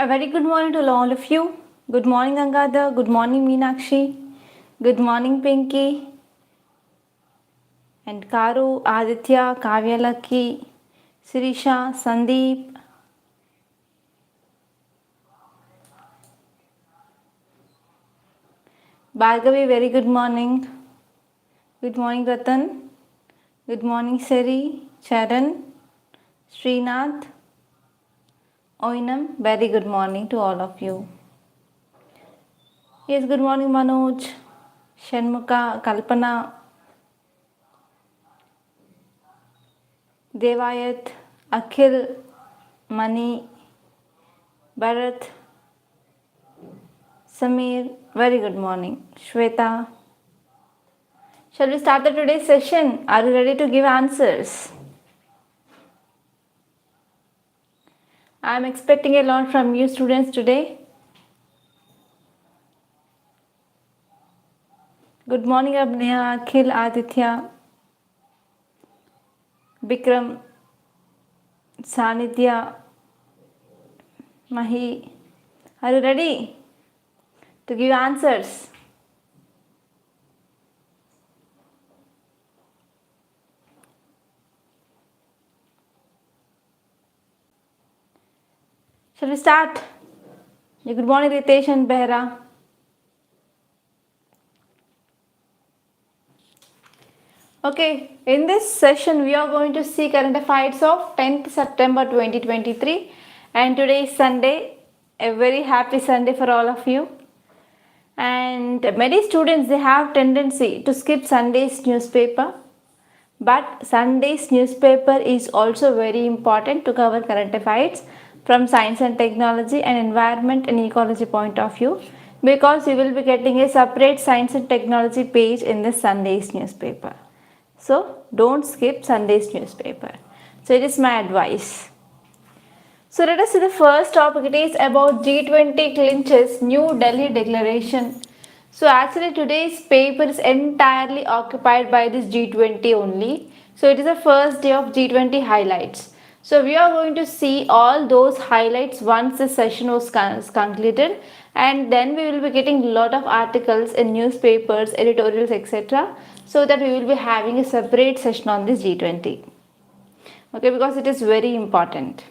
A very good morning to all of you. Good morning, Angada. Good morning, Meenakshi. Good morning, Pinky. And Karu, Aditya, Kavyalaki, Sirisha, Sandeep. Bhargavi, very good morning. Good morning, Ratan. Good morning, Seri, Charan, Srinath, Oinam. Very good morning to all of you. Yes, good morning, Manoj, Shanmuka, Kalpana, Devayat, Akhil, Mani, Bharat, Samir. Very good morning, Shweta. Shall we start the today's session? Are you ready to give answers? I am expecting a lot from you students today. Good morning, Abneha, Akhil, Aditya, Bikram, Sanidhya, Mahi. Are you ready to give answers? Shall we start? Good morning, Ritesh and Behra. Okay, in this session we are going to see current affairs of 10th September 2023, and today is Sunday. A very happy Sunday for all of you. And many students, they have tendency to skip Sunday's newspaper, but Sunday's newspaper is also very important to cover current affairs from science and technology and environment and ecology point of view, because you will be getting a separate science and technology page in this Sunday's newspaper. So don't skip Sunday's newspaper. So it is my advice. So let us see the first topic. It is about G20 clinches New Delhi declaration. So actually today's paper is entirely occupied by this G20 only. So it is the first day of G20 highlights. So we are going to see all those highlights once the session was concluded, and then we will be getting a lot of articles in newspapers, editorials, etc. So that we will be having a separate session on this G20. Okay, because it is very important.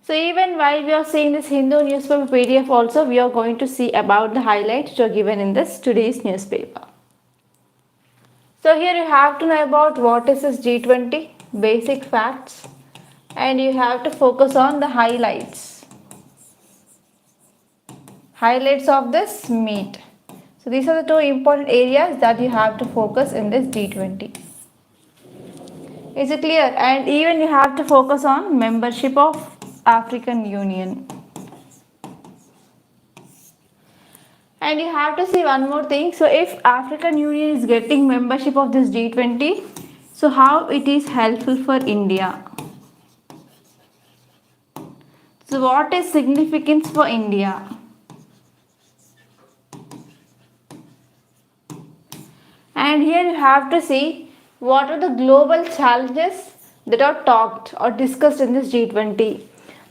So even while we are seeing this Hindu newspaper PDF also, we are going to see about the highlights which are given in this today's newspaper. So here you have to know about what is this G20, basic facts, and you have to focus on the highlights. Highlights of this meet. So these are the two important areas that you have to focus in this G20. Is it clear? And even you have to focus on membership of African Union. And you have to see one more thing. So if African Union is getting membership of this G20, so how it is helpful for India? So what is significance for India? And here you have to see what are the global challenges that are talked or discussed in this G20.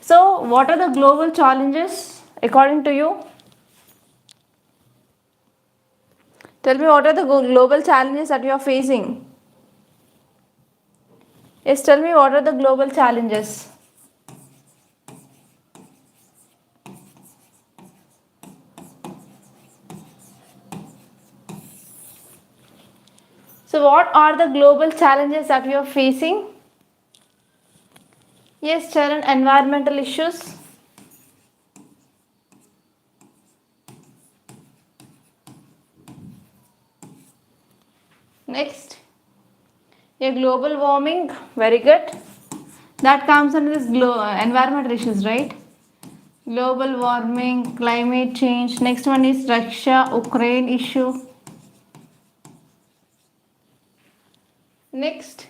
So what are the global challenges according to you? Tell me, what are the global challenges that you are facing? Yes, tell me, what are the global challenges? So what are the global challenges that we are facing? Yes, Charan, environmental issues. Next, global warming. Very good. That comes under this environmental issues, right? Global warming, climate change. Next one is Russia-Ukraine issue. Next,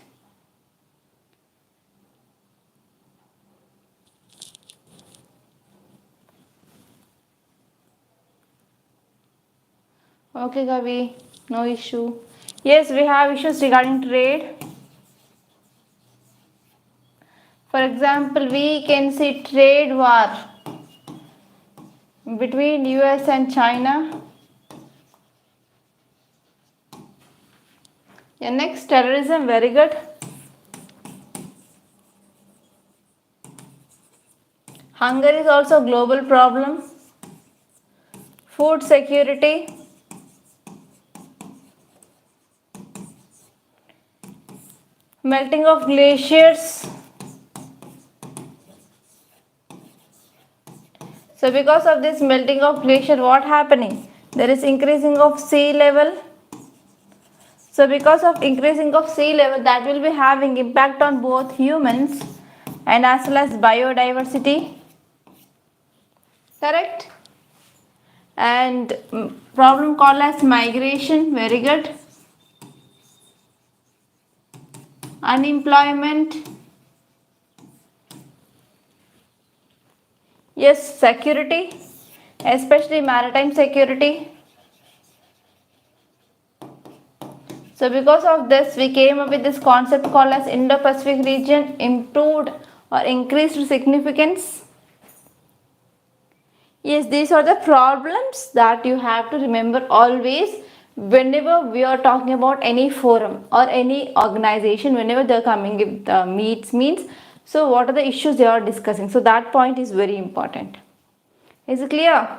okay, Gavi, no issue. Yes, we have issues regarding trade, For example, we can see trade war between US and China. Yeah, next, terrorism, very good. Hunger is also a global problem. Food security. Melting of glaciers. So because of this melting of glacier, what happening? There is increasing of sea level. So because of increasing of sea level, that will be having impact on both humans and as well as biodiversity. Correct? And problem called as migration, very good. Unemployment. Yes, security, especially maritime security. So because of this, we came up with this concept called as Indo-Pacific region improved or increased significance. Yes, these are the problems that you have to remember always whenever we are talking about any forum or any organization, whenever they are coming with means. So what are the issues they are discussing? So that point is very important. Is it clear?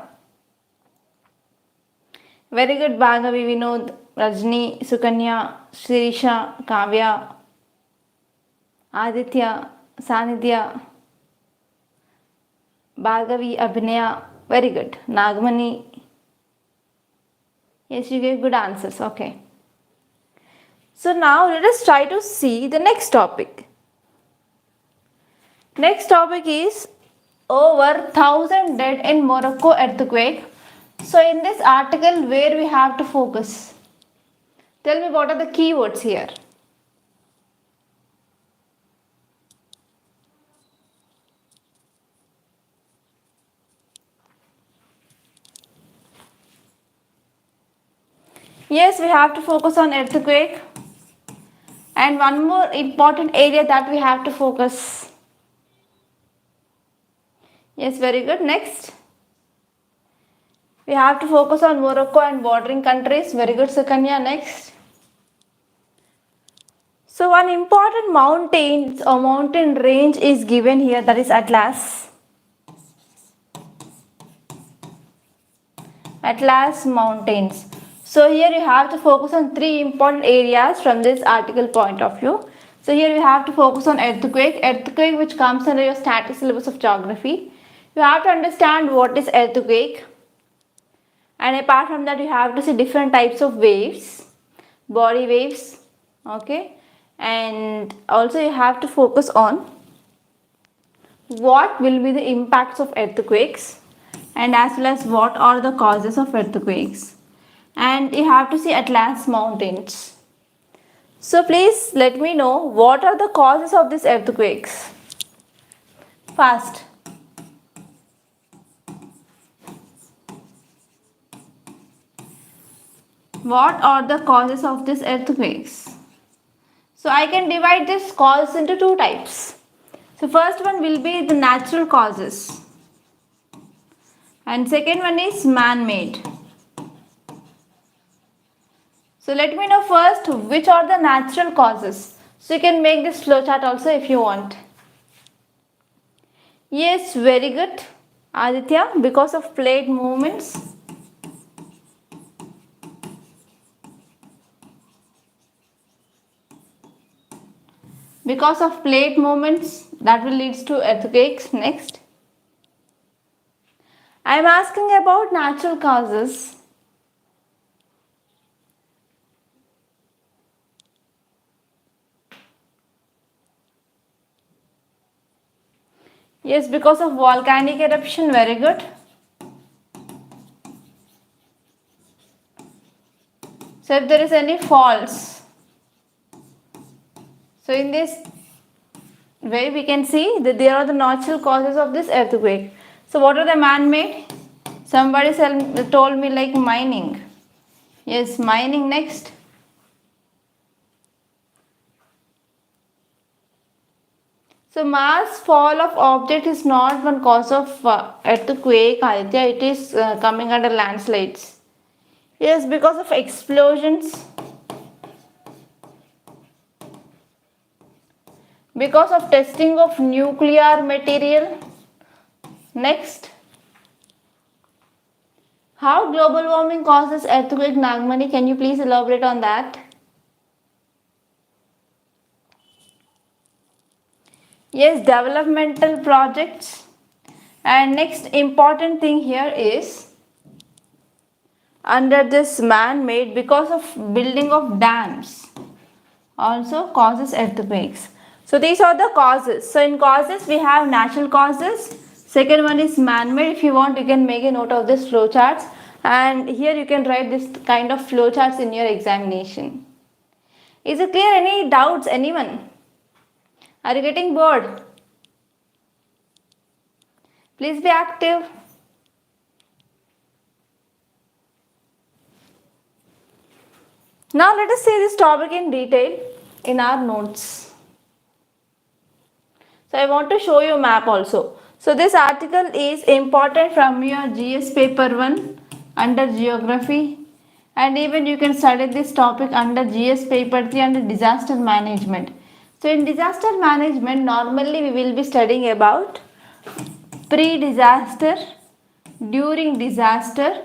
Very good, Bhagavi, Vinod, Rajni, Sukanya, Shirisha, Kavya, Aditya, Sanidhya, Bhargavi, Abhinaya, very good. Nagmani, yes, you gave good answers, okay. So now let us try to see the next topic. Next topic is over 1,000 dead in Morocco earthquake. So in this article, where we have to focus? Tell me what are the keywords here. Yes, we have to focus on earthquake. And one more important area that we have to focus. Yes, very good. Next. We have to focus on Morocco and bordering countries. Very good, Sukanya. Next. So one important mountain or mountain range is given here, that is Atlas. Atlas Mountains. So here you have to focus on three important areas from this article point of view. So here we have to focus on earthquake which comes under your static syllabus of geography. You have to understand what is earthquake. And apart from that, you have to see different types of waves, body waves, okay. And also you have to focus on what will be the impacts of earthquakes and as well as what are the causes of earthquakes. And you have to see Atlas Mountains. So please let me know what are the causes of these earthquakes. Fast. What are the causes of these earthquakes? So I can divide this cause into two types. So first one will be the natural causes and second one is man-made. So let me know first which are the natural causes. So you can make this flowchart also if you want. Yes, very good, Aditya, because of plate movements. Because of plate movements, that will lead to earthquakes. Next. I am asking about natural causes. Yes, because of volcanic eruption, very good. So if there is any faults, so in this way we can see that there are the natural causes of this earthquake. So what are the man-made? Somebody told me like mining. Yes, mining. Next. So mass fall of object is not one cause of earthquake, Aditya. It is coming under landslides. Yes, because of explosions, because of testing of nuclear material. Next, how global warming causes earthquake, Nagmani? Can you please elaborate on that? Yes, developmental projects. And next important thing here is under this man-made, because of building of dams also causes earthquakes. So these are the causes. So in causes we have natural causes. Second one is man-made. If you want, you can make a note of this flow charts, and here you can write this kind of flow charts in your examination. Is it clear? Any doubts, anyone? Are you getting bored? Please be active. Now let us see this topic in detail in our notes. So I want to show you a map also. So this article is important from your GS paper 1 under geography, and even you can study this topic under GS paper 3 under disaster management. So in disaster management, normally we will be studying about pre-disaster, during disaster,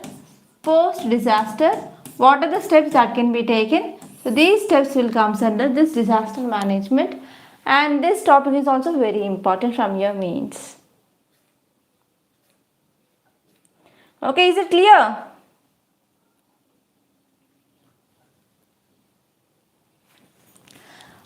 post-disaster. What are the steps that can be taken? So these steps will come under this disaster management, and this topic is also very important from your mains. Okay, is it clear?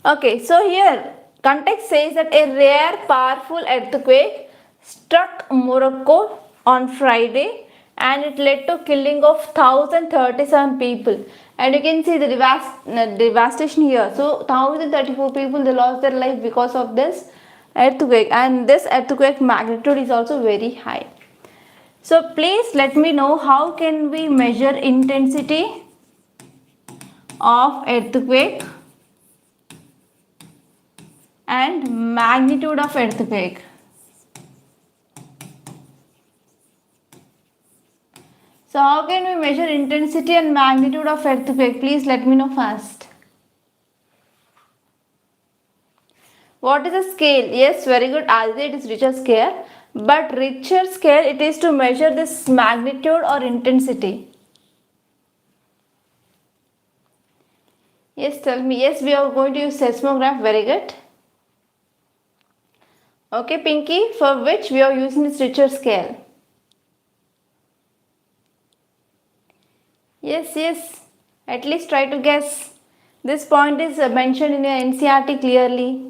Okay, so here context says that a rare powerful earthquake struck Morocco on Friday, and it led to killing of 1037 people, and you can see the devastation here. So 1034 people, they lost their life because of this earthquake, and this earthquake magnitude is also very high. So please let me know, how can we measure intensity of earthquake and magnitude of earthquake? So how can we measure intensity and magnitude of earthquake? Please let me know first. What is the scale? Yes, very good, Aditya, it is Richter scale. But Richter scale, it is to measure this magnitude or intensity. Yes, tell me. Yes, we are going to use seismograph. Very good. Okay, Pinky, for which we are using this Richter scale? Yes, at least try to guess. This point is mentioned in your NCERT clearly.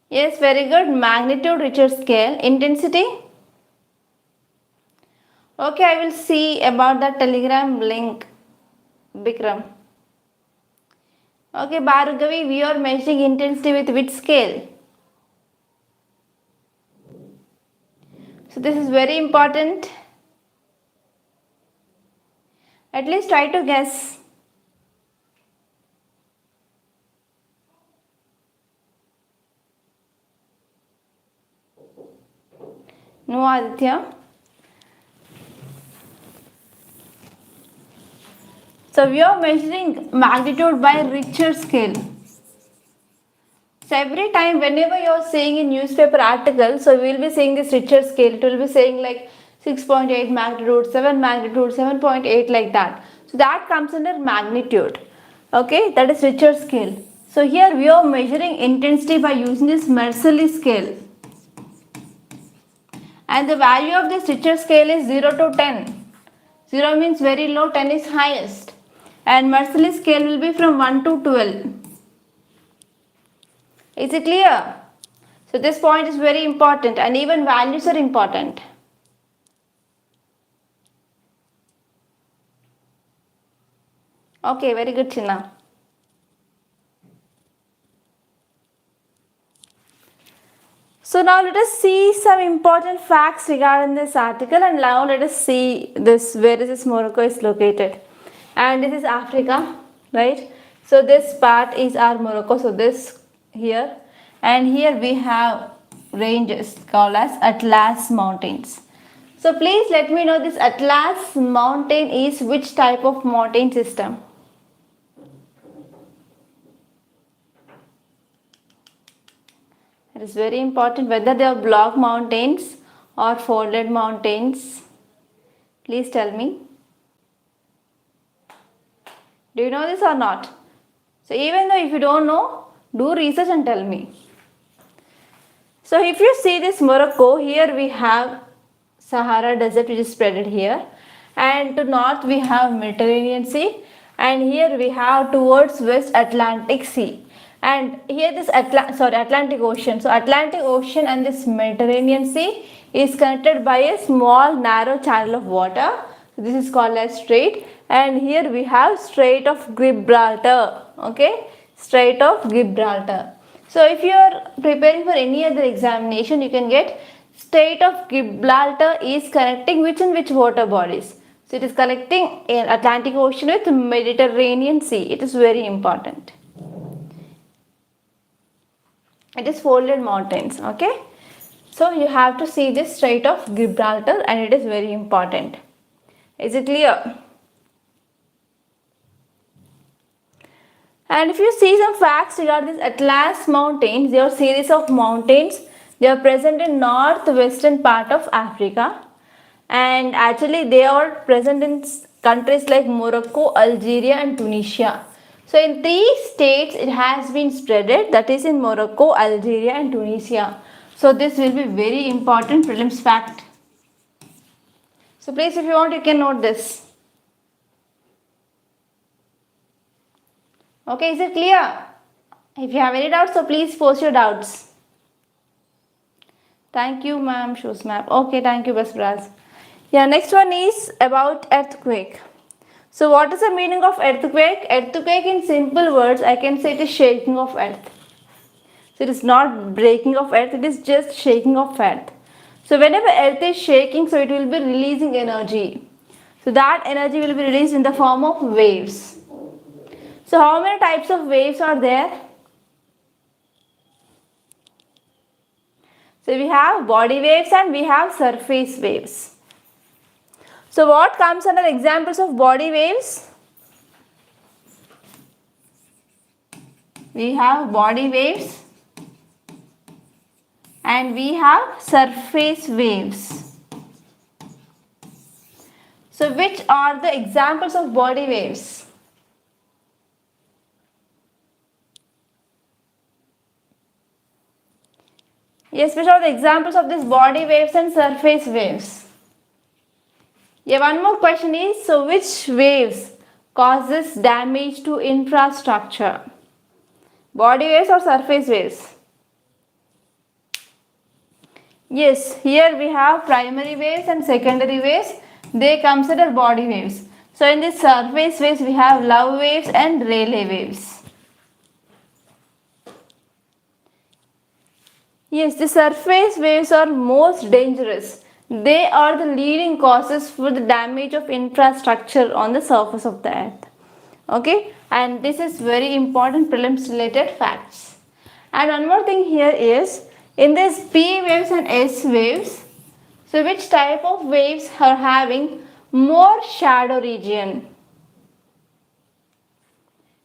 Yes, very good. Magnitude, Richter scale. Intensity? Okay, I will see about the telegram link, Bikram. Okay, Bhargavi, we are measuring intensity with which scale? So this is very important. At least try to guess. No, Aditya. So we are measuring magnitude by Richter scale. So every time whenever you are saying in newspaper article, so we will be saying this Richter scale. It will be saying like 6.8 magnitude, 7 magnitude, 7.8 like that. So that comes under magnitude. Okay, that is Richter scale. So here we are measuring intensity by using this Mercalli scale. And the value of this Richter scale is 0 to 10. 0 means very low, 10 is highest. And Mercalli scale will be from 1 to 12. Is it clear? So this point is very important, and even values are important. Okay, very good, Chinna. So now let us see some important facts regarding this article, and now let us see this, where is this Morocco is located. And this is Africa, right? So this part is our Morocco, so this here. and here we have ranges called as Atlas Mountains. So please let me know, this Atlas mountain is which type of mountain system? It is very important whether they are block mountains or folded mountains. Please tell me. Do you know this or not? So even though if you don't know, do research and tell me. So if you see this Morocco, here we have Sahara Desert which is spread here, and to north we have Mediterranean Sea, and here we have towards west Atlantic Sea, and here this Atlantic Ocean. So Atlantic Ocean and this Mediterranean Sea is connected by a small narrow channel of water. This is called as strait, and here we have Strait of Gibraltar. Okay, Strait of Gibraltar. So if you are preparing for any other examination, you can get Strait of Gibraltar is connecting which and which water bodies. So it is connecting in Atlantic Ocean with Mediterranean Sea. It is very important. It is folded mountains. Okay. So you have to see this Strait of Gibraltar, and it is very important. Is it clear? And if you see some facts regarding this Atlas Mountains, they are series of mountains. They are present in northwestern part of Africa, and actually they are present in countries like Morocco, Algeria and Tunisia. So in 3 states it has been spreaded, that is in Morocco, Algeria and Tunisia. So this will be very important prelims fact. So please, if you want, you can note this. Okay, is it clear? If you have any doubts, so please post your doubts. Thank you, ma'am. Shows map. Okay, thank you, Basbraz. Yeah, next one is about earthquake. So what is the meaning of earthquake? Earthquake in simple words, I can say it is shaking of earth. So it is not breaking of earth, it is just shaking of earth. So whenever earth is shaking, so it will be releasing energy. So that energy will be released in the form of waves. So how many types of waves are there? So we have body waves and we have surface waves. So what comes under examples of body waves? We have body waves and we have surface waves. So which are the examples of body waves? Yes, which are the examples of these body waves and surface waves? Yeah, one more question is, so which waves causes damage to infrastructure? Body waves or surface waves? Yes, here we have primary waves and secondary waves. They consider body waves. So in this surface waves, we have love waves and Rayleigh waves. Yes, the surface waves are most dangerous. They are the leading causes for the damage of infrastructure on the surface of the earth. Okay, and this is very important prelims related facts. And one more thing here is, in this P waves and S waves, so which type of waves are having more shadow region?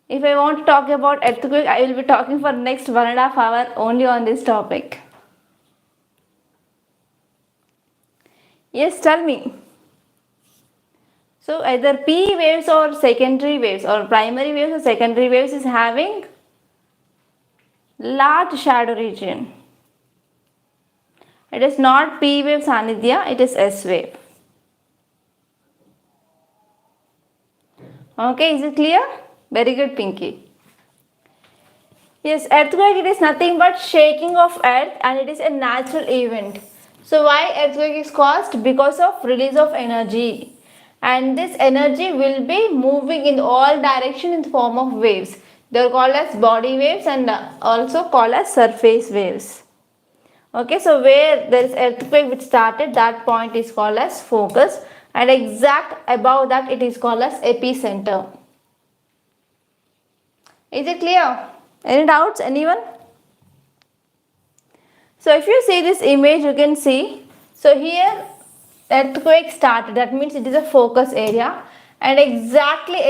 If I want to talk about earthquake, I will be talking for next 1.5 hours only on this topic. Yes, tell me. So either P waves or secondary waves or primary waves or secondary waves is having large shadow region. It is not P wave, Sanidhya, it is S wave. Okay, is it clear? Very good, Pinky. Yes, earthquake, it is nothing but shaking of earth and it is a natural event. So why earthquake is caused? Because of release of energy. And this energy will be moving in all directions in the form of waves. They are called as body waves and also called as surface waves. Okay, so where there is earthquake which started, that point is called as focus, and exact above that it is called as epicenter. Is it clear? Any doubts, anyone? So if you see this image, you can see, so here earthquake started, that means it is a focus area, and exactly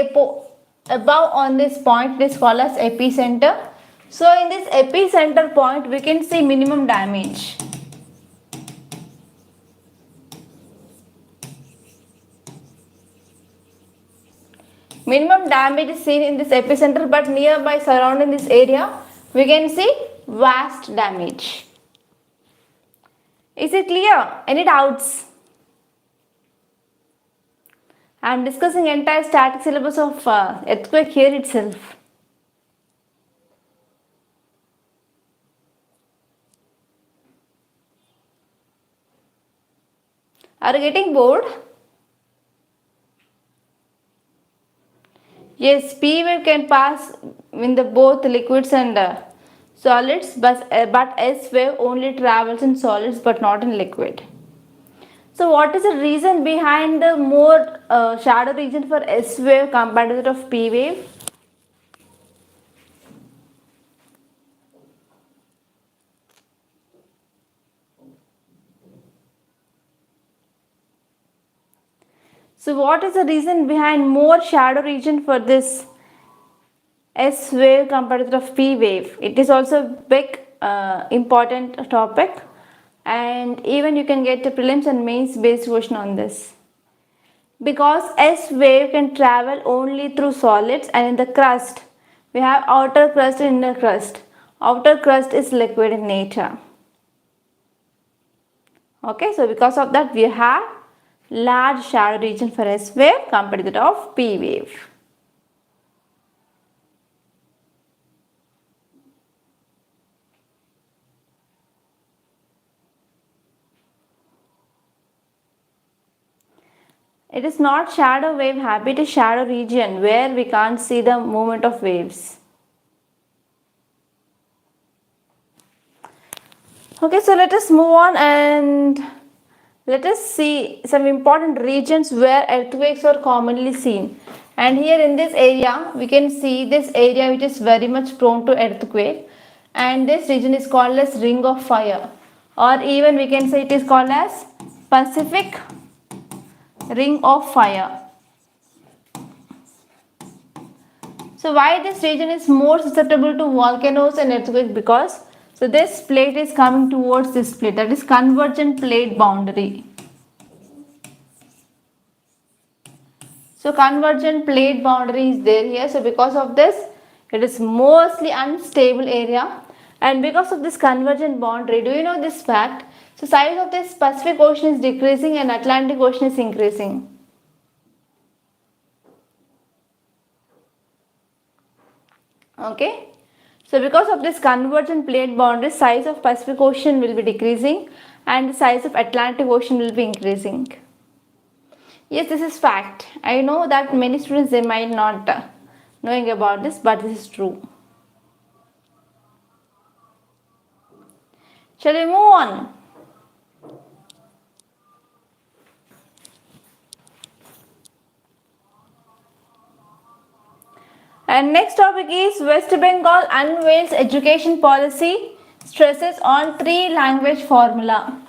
above on this point it is called as epicenter. So in this epicenter point we can see minimum damage. Minimum damage is seen in this epicenter, but nearby surrounding this area we can see vast damage. Is it clear? Any doubts? I am discussing entire static syllabus of earthquake here itself. Are you getting bored? Yes, P wave can pass in the both liquids and solids, but S wave only travels in solids but not in liquid. So what is the reason behind the more shadow region for S wave compared to that of P wave? So what is the reason behind more shadow region for this S wave compared to that of P wave? It is also a big important topic, and even you can get a prelims and mains based question on this. Because S wave can travel only through solids, and in the crust we have outer crust and inner crust. Outer crust is liquid in nature. Okay, so because of that we have large shadow region for S wave compared to that of P wave. It is not shadow wave happy, it is shadow region where we can't see the movement of waves. Okay, so let us move on and let us see some important regions where earthquakes are commonly seen. And here in this area, we can see this area which is very much prone to earthquake, and this region is called as Ring of Fire, or even we can say it is called as Pacific Ring of Fire. So why this region is more susceptible to volcanoes and earthquakes? Because so this plate is coming towards this plate, that is convergent plate boundary. So convergent plate boundary is there here. So because of this, it is mostly unstable area, and because of this convergent boundary, do you know this fact? So size of this Pacific Ocean is decreasing and Atlantic Ocean is increasing. Okay. So because of this convergent plate boundary, size of Pacific Ocean will be decreasing and the size of Atlantic Ocean will be increasing. Yes, this is fact. I know that many students, they might not knowing about this, but this is true. Shall we move on? And next topic is West Bengal unveils education policy, stresses on 3-language formula.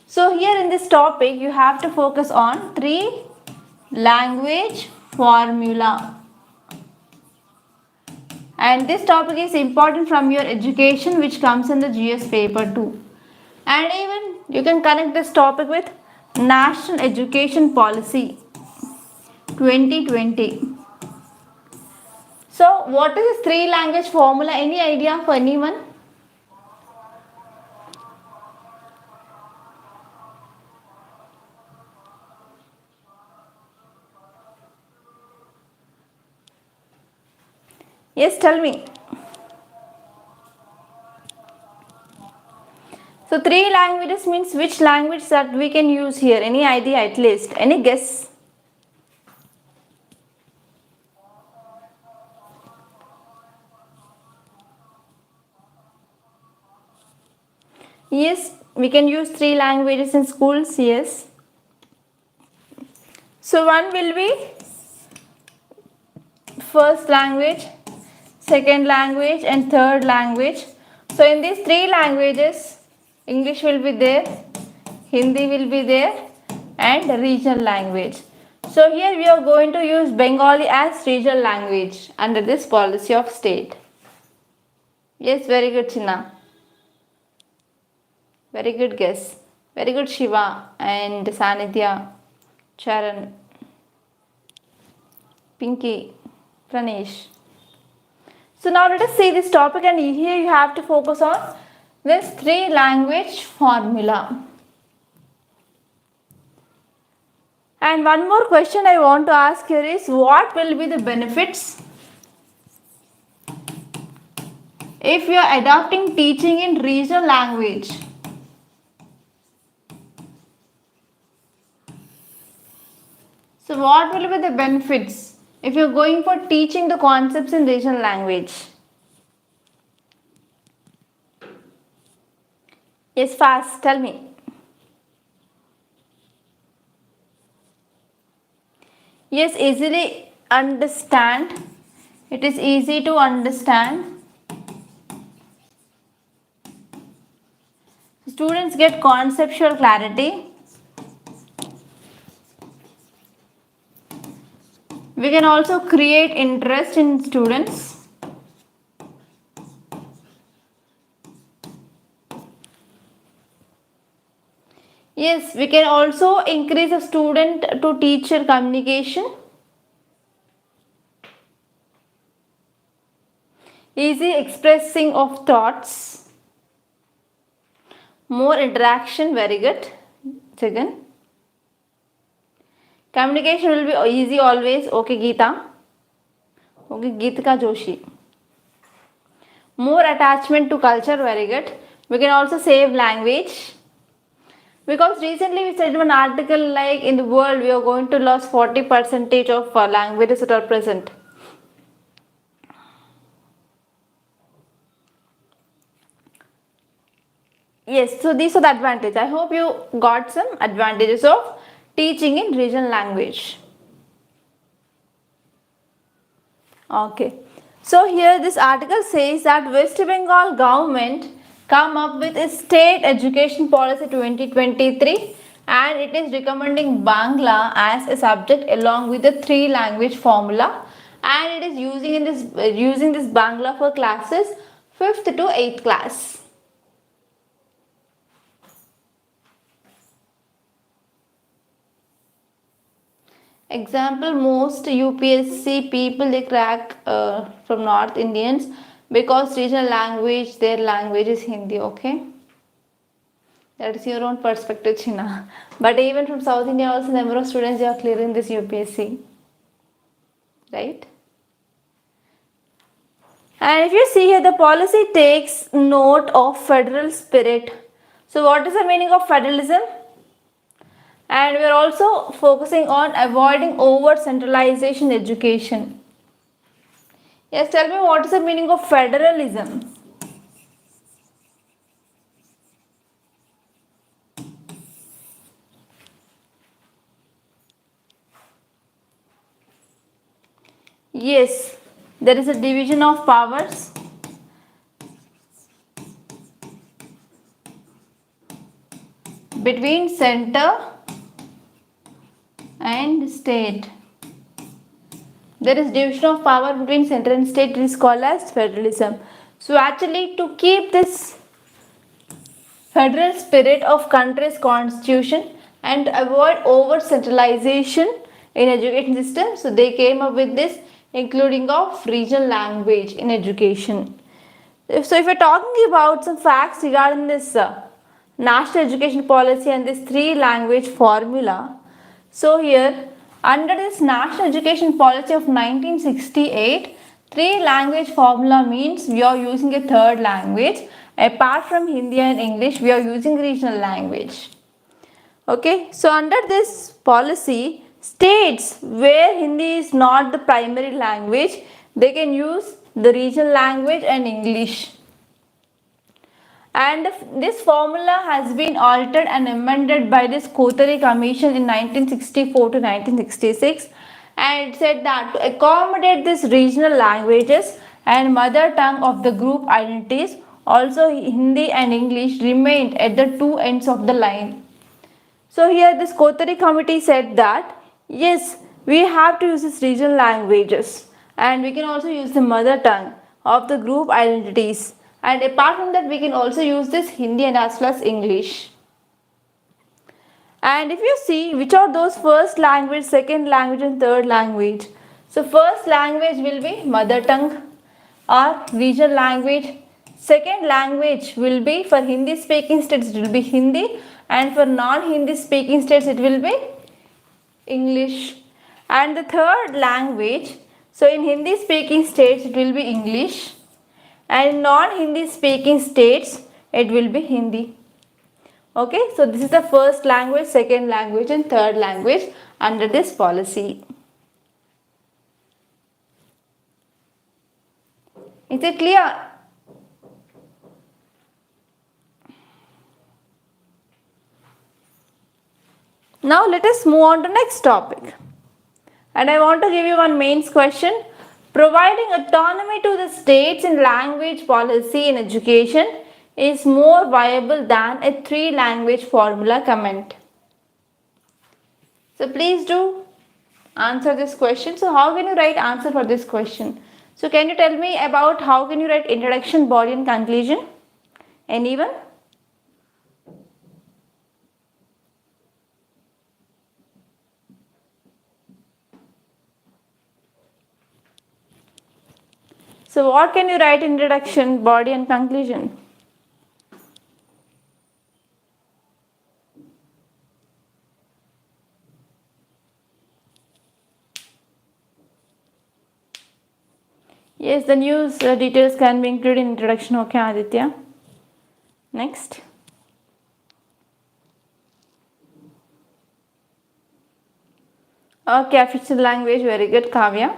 So here in this topic you have to focus on 3-language formula. And this topic is important from your education, which comes in the GS paper 2. And even you can connect this topic with National Education Policy 2020. So what is this 3-language formula? Any idea for anyone? Yes, tell me. So 3 languages means which language that we can use here? Any idea at least? Any guess? Yes, we can use 3 languages in schools, yes. So one will be first language, second language and third language. So in these 3 languages, English will be there, Hindi will be there, and regional language. So here we are going to use Bengali as regional language under this policy of state. Yes, very good, Chinna. Very good guess. Very good, Shiva and Sanidhya, Charan, Pinky, Pranesh. So now let us see this topic, and here you have to focus on this 3 language formula. And one more question I want to ask here is, what will be the benefits if you are adopting teaching in regional language? So what will be the benefits if you are going for teaching the concepts in regional language? Yes, fast, tell me. Yes, easily understand. It is easy to understand. Students get conceptual clarity. We can also create interest in students. Yes, we can also increase the student to teacher communication. Easy expressing of thoughts. More interaction, very good. Second. Communication will be easy always. Okay, Geeta. Okay, Geetika Joshi. More attachment to culture, very good. We can also save language. Because recently we said one article like in the world we are going to lose 40% of languages that are present. Yes, so these are the advantages. I hope you got some advantages of teaching in regional language. Okay. So here this article says that West Bengal government come up with a state education policy 2023, and it is recommending Bangla as a subject along with the 3 language formula, and it is using this Bangla for classes 5th to 8th class. Example, most UPSC people they crack from North Indians because regional language, their language is Hindi, okay? That is your own perspective, China. But even from South India also number of students they are clearing this UPSC, right? And if you see here, the policy takes note of federal spirit. So what is the meaning of federalism? And we are also focusing on avoiding over centralization education. Yes, tell me, what is the meaning of federalism? Yes, there is a division of powers. Between center and state. There is division of power between center and state. It is called as federalism. So actually, to keep this federal spirit of country's constitution and avoid over centralization in education system, so they came up with this including of regional language in education. So if we're talking about some facts regarding this national education policy and this 3 language formula, so here under this national education policy of 1968, 3 language formula means we are using a 3rd language. Apart from Hindi and English, we are using regional language. Okay, so under this policy, states where Hindi is not the primary language, they can use the regional language and English. And this formula has been altered and amended by this Kothari Commission in 1964 to 1966, and it said that to accommodate these regional languages and mother tongue of the group identities, Also, Hindi and English remained at the two ends of the line. So here this Kotari committee said that yes, we have to use these regional languages and we can also use the mother tongue of the group identities, and apart from that we can also use this Hindi and as well as English. And if you see which are those first language, second language and third language. So first language will be mother tongue or regional language. Second language will be for Hindi speaking states it will be Hindi, and for non-Hindi speaking states it will be English. And the third language, so in Hindi speaking states it will be English, and in non-Hindi speaking states it will be Hindi. Okay, so this is the first language, second language and third language under this policy. Is it clear? Now let us move on to next topic. And I want to give you one mains question. Providing autonomy to the states in language policy in education is more viable than a three-language formula comment. So please do answer this question. So how can you write answer for this question? So can you tell me about how can you write introduction, body and conclusion? Anyone? So what can you write introduction, body and conclusion? Yes, the news details can be included in introduction. Okay, Aditya. Next. Okay, official language. Very good, Kavya.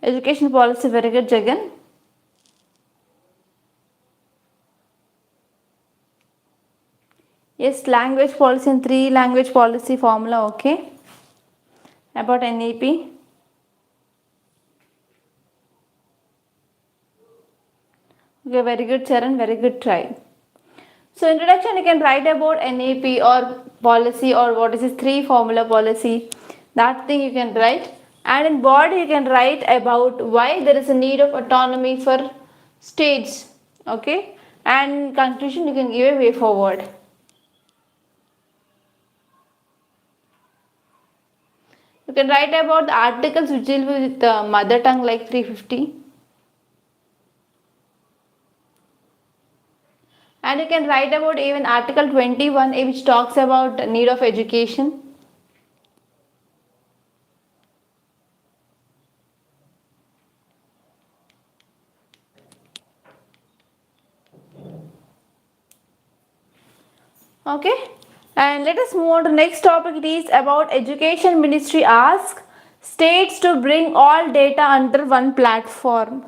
Education policy. Very good, Jagan. Yes, language policy and three language policy formula. Okay. About NEP. Okay, very good, Charan. Very good try. So introduction you can write about NEP or policy or what is this three formula policy. That thing you can write. And in body you can write about why there is a need of autonomy for states. Okay. And conclusion you can give a way forward. You can write about the articles which deal with the mother tongue like 350. And you can write about even article 21 which talks about need of education. Okay. And let us move on to next topic. It is about education ministry asks states to bring all data under one platform.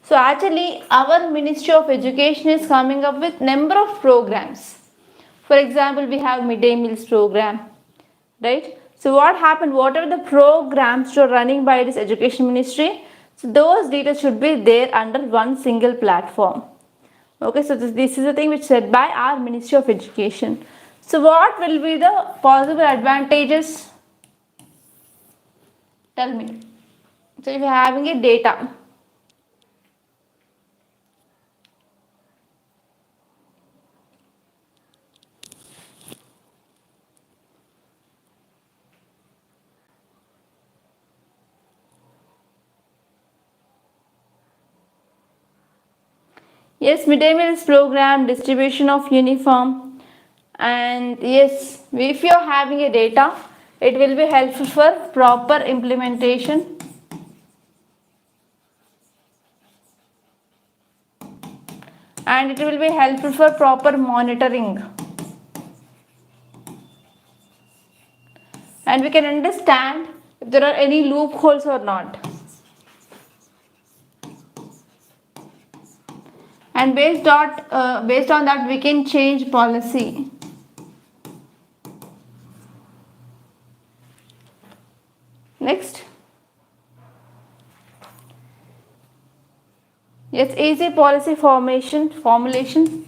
So actually our Ministry of Education is coming up with number of programs. For example, we have midday meals program, right? So what happened, whatever the programs which are running by this education ministry, so those data should be there under one single platform. Okay, so this is the thing which is said by our Ministry of Education. So what will be the possible advantages? Tell me. So if you are having a data. Yes, midday meals program, distribution of uniform, and yes, if you are having a data, it will be helpful for proper implementation. And it will be helpful for proper monitoring. And we can understand if there are any loopholes or not. And based on that we can change policy. Next. Yes, easy policy formulation.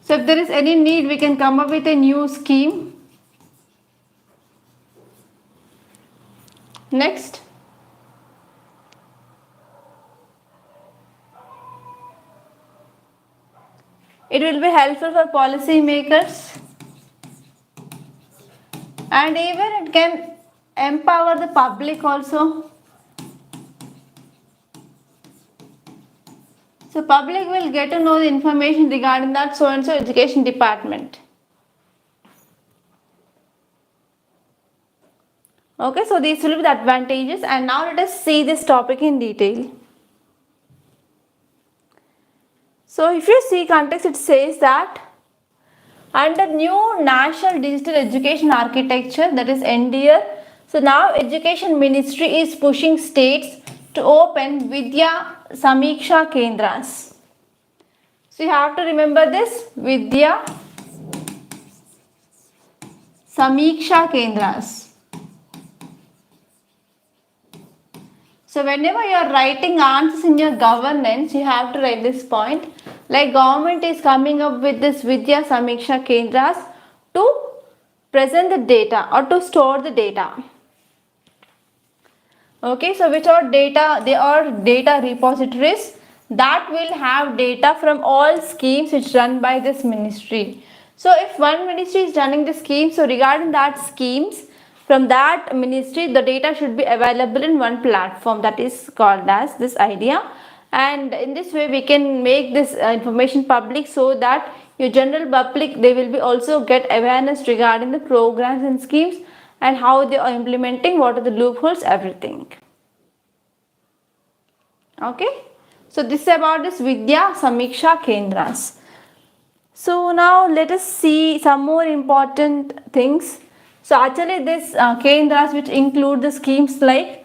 So if there is any need, we can come up with a new scheme. Next. It will be helpful for policy makers, and even it can empower the public also. So public will get to know the information regarding that so and so education department. Okay, so these will be the advantages, and now let us see this topic in detail. So if you see context, it says that under new National Digital Education Architecture, that is NDR, so now Education Ministry is pushing states to open Vidya Samiksha Kendras. So you have to remember this, Vidya Samiksha Kendras. So whenever you are writing answers in your governance, you have to write this point. Like government is coming up with this Vidya Samiksha Kendras to present the data or to store the data. Okay, so which are data? They are data repositories that will have data from all schemes which run by this ministry. So if one ministry is running the scheme, so regarding that schemes, from that ministry the data should be available in one platform, that is called as this idea, and in this way we can make this information public so that your general public, they will be also get awareness regarding the programs and schemes and how they are implementing, what are the loopholes, everything. Okay, so this is about this Vidya Samiksha Kendras. So now let us see some more important things. So actually this Kendras, which include the schemes like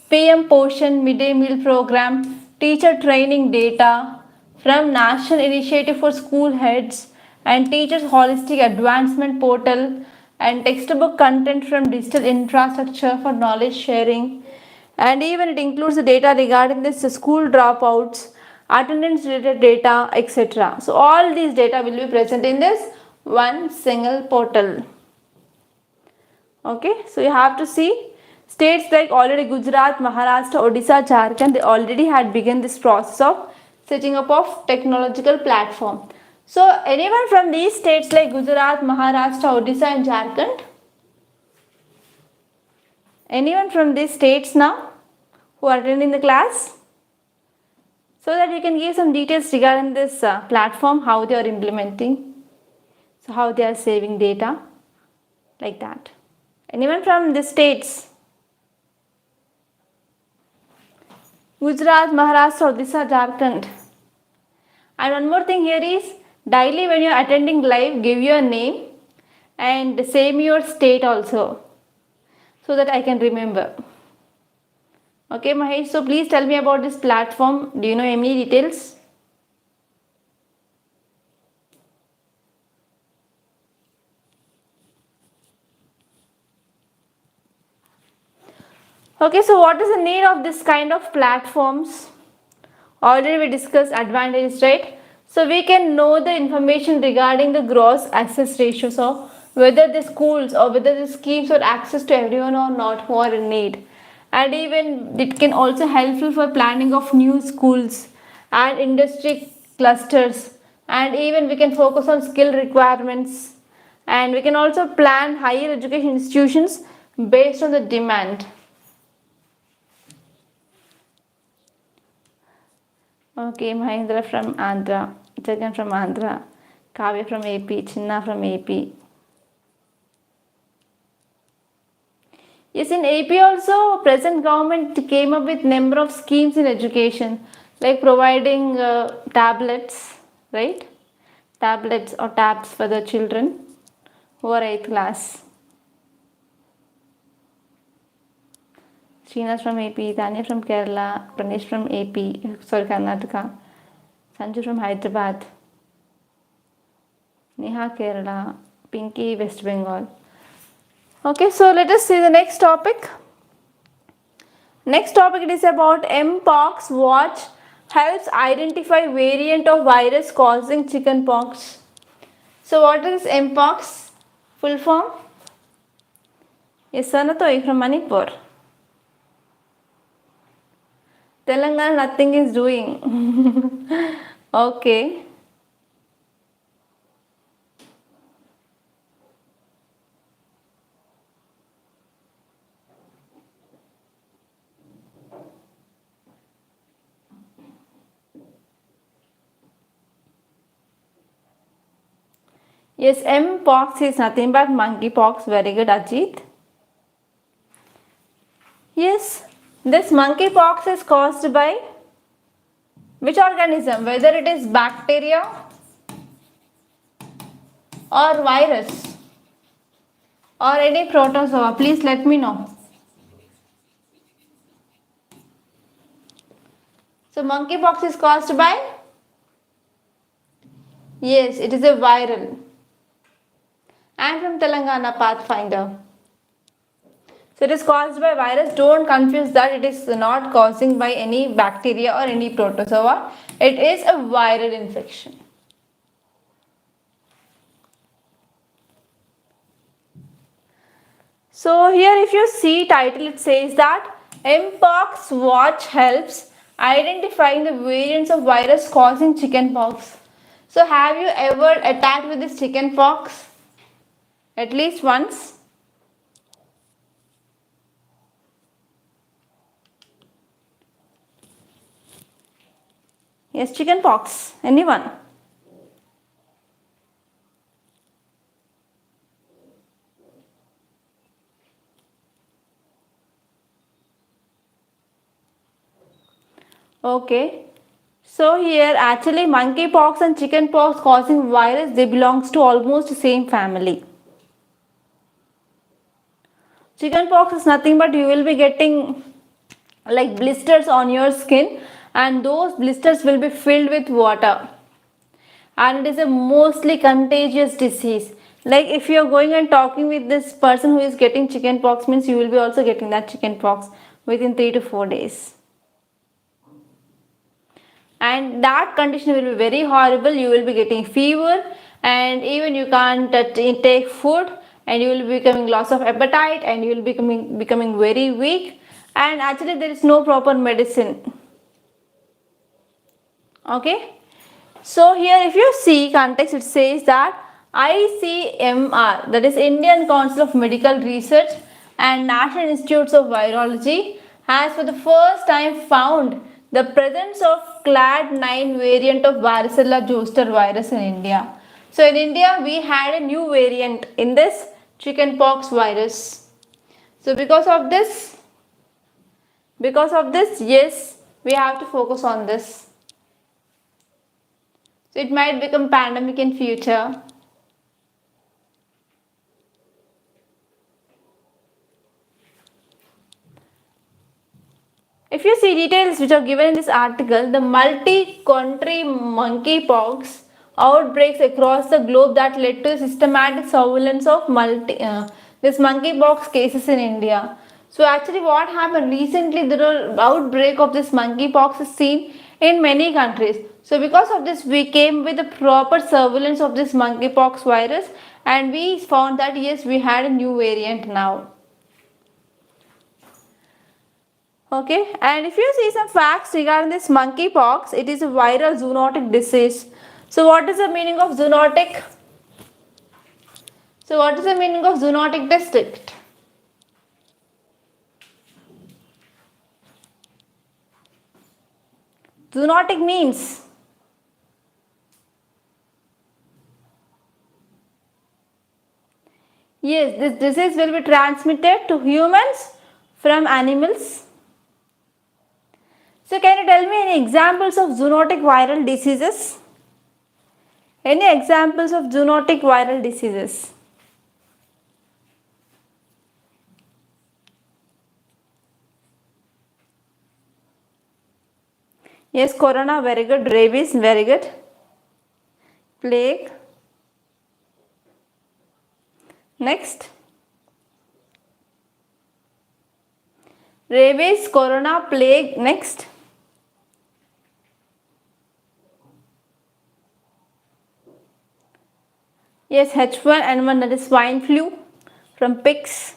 PM Poshan midday meal program, teacher training data from National Initiative for School Heads, and Teachers Holistic Advancement Portal, and textbook content from digital infrastructure for knowledge sharing, and even it includes the data regarding this school dropouts, attendance related data, etc. So all these data will be present in this one single portal. Okay, so you have to see states like already Gujarat, Maharashtra, Odisha, Jharkhand, they already had begun this process of setting up of technological platform. So anyone from these states like Gujarat, Maharashtra, Odisha and Jharkhand? Anyone from these states now who are attending the class? So that you can give some details regarding this platform, how they are implementing, so how they are saving data, like that. Anyone from the states? Gujarat, Maharashtra, Odisha, Jharkhand. And one more thing here is, daily when you are attending live, give your name and say me your state also, so that I can remember. Okay, Mahesh, so please tell me about this platform. Do you know any details? Okay, so what is the need of this kind of platforms? Already we discussed advantages, right? So we can know the information regarding the gross access ratios of whether the schools or whether the schemes are access to everyone or not who are in need. And even it can also helpful for planning of new schools and industry clusters, and even we can focus on skill requirements, and we can also plan higher education institutions based on the demand. Okay, Mahendra from Andhra, Jagan from Andhra, Kavya from AP, Chinna from AP. Yes, in AP also, present government came up with number of schemes in education, like providing tablets, right? Tablets or tabs for the children who are 8th class. Srinath from AP, Tanya from Kerala, Pranesh from AP, sorry, Karnataka, Sanju from Hyderabad, Neha Kerala, Pinky West Bengal. Okay, so let us see the next topic. Next topic, it is about Mpox watch helps identify variant of virus causing chickenpox. So what is Mpox? Full form? Yes, Sanatoy from Manipur. Telangana nothing is doing. Okay. Yes, Mpox is nothing but monkeypox. Very good, Ajit. Yes, this monkeypox is caused by which organism? Whether it is bacteria or virus or any protozoa, please let me know. So monkeypox is caused by? Yes, it is a viral. I am from Telangana, Pathfinder. So it is caused by virus. Don't confuse that. It is not causing by any bacteria or any protozoa. It is a viral infection. So here if you see title, it says that Mpox watch helps identifying the variants of virus causing chickenpox. So have you ever attacked with this chickenpox? At least once? Yes, chickenpox. Anyone? Okay. So here actually monkeypox and chickenpox causing virus, they belongs to almost the same family. Chickenpox is nothing but you will be getting like blisters on your skin, and those blisters will be filled with water, and it is a mostly contagious disease. Like if you are going and talking with this person who is getting chickenpox, means you will be also getting that chickenpox within 3 to 4 days. And that condition will be very horrible. You will be getting fever, and even you can't take food, and you will be becoming loss of appetite, and you will be becoming very weak, and actually there is no proper medicine. Okay, so here if you see context, it says that ICMR, that is Indian Council of Medical Research and National Institutes of Virology, has for the first time found the presence of clade 9 variant of varicella zoster virus in India. So in India we had a new variant in this chickenpox virus. So because of this, yes, we have to focus on this. So it might become pandemic in future. If you see details which are given in this article, the multi-country monkeypox outbreaks across the globe that led to systematic surveillance of this monkeypox cases in India. So actually what happened recently, the outbreak of this monkeypox is seen in many countries. So because of this, we came with a proper surveillance of this monkeypox virus, and we found that yes, we had a new variant now. Okay, and if you see some facts regarding this monkeypox, it is a viral zoonotic disease. So what is the meaning of zoonotic? So what is the meaning of zoonotic district? Zoonotic means yes, this disease will be transmitted to humans from animals. So can you tell me any examples of zoonotic viral diseases? Any examples of zoonotic viral diseases? Yes, corona, very good. Rabies, very good. Plague. Next. Rabies, corona, plague. Next. Yes, H1N1, that is swine flu from pigs.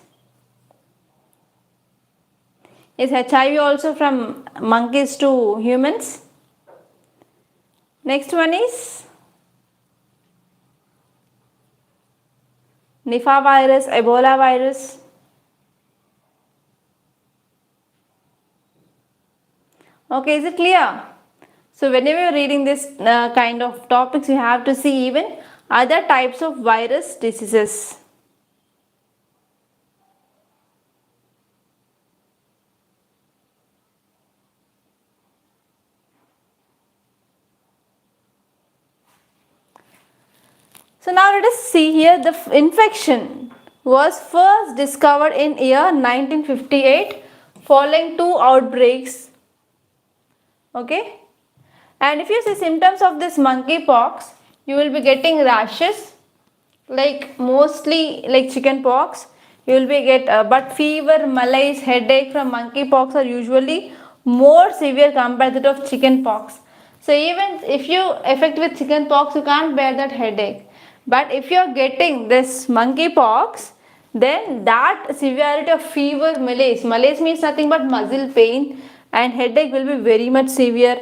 Yes, HIV also from monkeys to humans. Next one is Nipah virus, Ebola virus. Okay, is it clear? So whenever you're reading this kind of topics, you have to see even other types of virus diseases. So now let us see here, the infection was first discovered in year 1958 following 2 outbreaks. Okay, and if you see symptoms of this monkeypox, you will be getting rashes, like mostly like chicken pox. You will be but fever, malaise, headache from monkeypox are usually more severe compared to that of chicken pox. So even if you affect with chicken pox, you can't bear that headache. But if you are getting this monkeypox, then that severity of fever, malaise means nothing but muscle pain, and headache will be very much severe.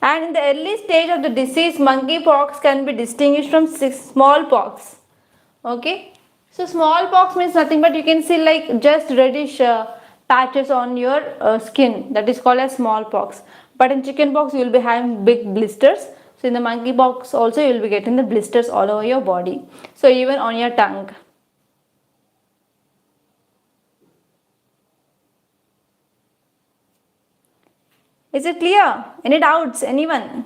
And in the early stage of the disease, monkeypox can be distinguished from smallpox. Okay, so smallpox means nothing but you can see like just reddish patches on your skin, that is called as smallpox. But in chickenpox you will be having big blisters. So in the monkeypox also you will be getting the blisters all over your body, so even on your tongue. Is it clear? Any doubts? Anyone?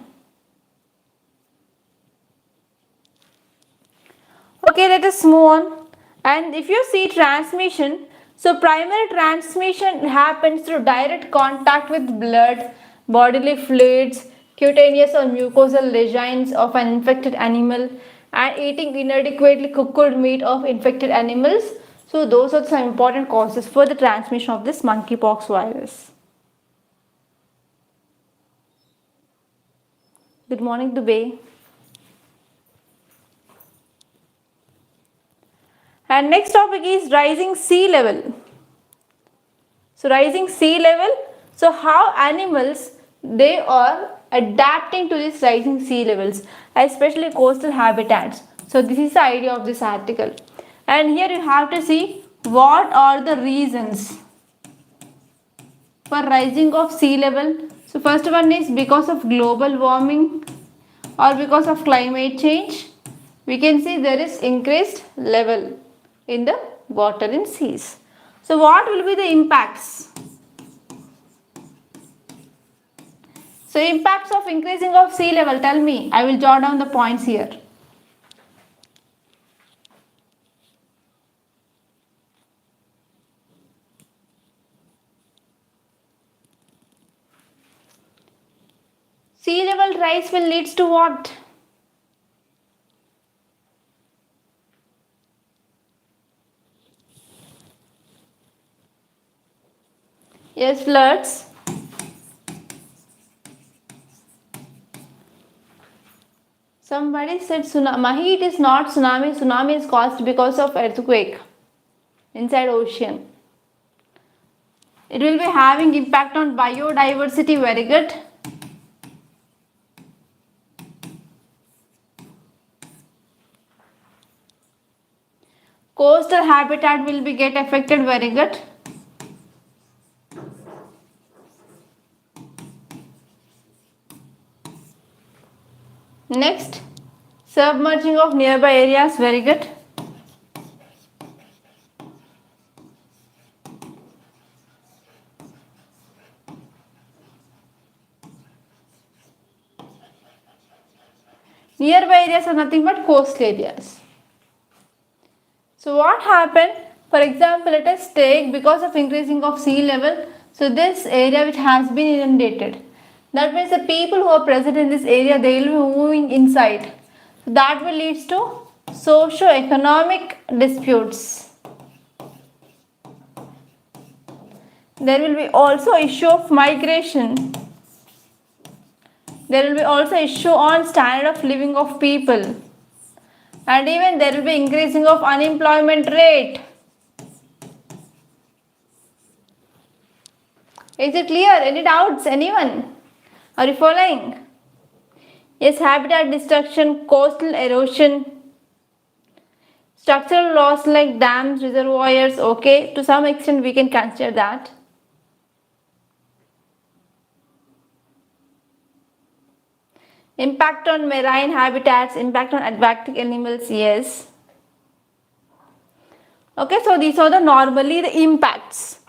Okay, let us move on. And if you see transmission, so primary transmission happens through direct contact with blood, bodily fluids, cutaneous or mucosal lesions of an infected animal, and eating inadequately cooked meat of infected animals. So those are some important causes for the transmission of this monkeypox virus. Good morning, Dubey. And next topic is rising sea level. So rising sea level, so how animals they are adapting to these rising sea levels, especially coastal habitats. So this is the idea of this article. And here you have to see what are the reasons for rising of sea level. So first one is because of global warming or because of climate change. We can see there is increased level in the water in seas. So what will be the impacts? So impacts of increasing of sea level, tell me. I will jot down the points here. Sea level rise will leads to what? Yes, floods. Somebody said tsunami. It is not tsunami. Tsunami is caused because of earthquake inside ocean. It will be having impact on biodiversity, very good. Coastal habitat will be get affected, very good. Next, submerging of nearby areas, very good. Nearby areas are nothing but coastal areas. So what happened? For example, let us take because of increasing of sea level, so this area which has been inundated. That means the people who are present in this area, they will be moving inside. So that will lead to socio-economic disputes. There will be also issue of migration. There will be also issue on standard of living of people. And even there will be increasing of unemployment rate. Is it clear? Any doubts? Anyone? Are you following? Yes, habitat destruction, coastal erosion, structural loss like dams, reservoirs, okay, to some extent we can consider that. Impact on marine habitats, impact on aquatic animals, yes. Okay, so these are the normally the impacts.